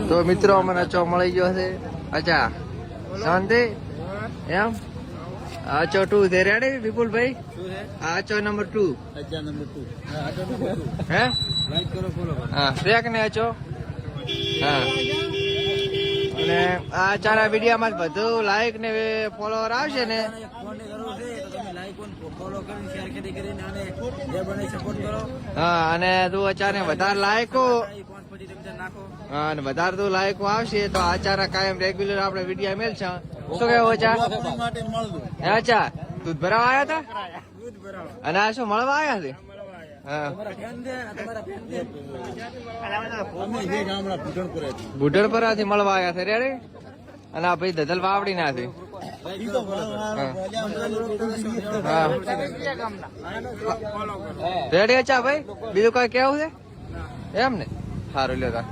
તો મિત્રો મને ચો મળી ગયો છે. અચ્છા શાંતિ એમ. આ ચો 2 છે રેડી વિપુલભાઈ. આ ચો નંબર 2. અચ્છા નંબર 2. હે લાઈક કરો ફોલો કરો. હા શેક ને ચો. હા અને આ ચારા વિડીયોમાં બધું લાઈક ને ફોલોવર આવશે ને. ફોન કરવો છે તો તમે લાઈક ફોલો કરીને શેર કરીને આને જે બને સપોર્ટ કરો. હા અને તું અચાને વધારે લાયકો હા અને વધારે તું લાયકો આવશે તો આ ચારા કાયમ રેગ્યુલર આપણે વિડીયો મેલ છે. શું કેવું અચા? માટે મળતું. હે અચા દૂધ ભરાવા આવ્યા હતા અને આ શું મળવા આવ્યા છે? હા બુઢણપરાથી મળવા આવ્યા છે રેડી. અને આ ભાઈ ધધલ વાવડી ના છે. રેડી અચ્છા ભાઈ બીજું કઈ કેવું છે એમ ને? સારું લ્યો.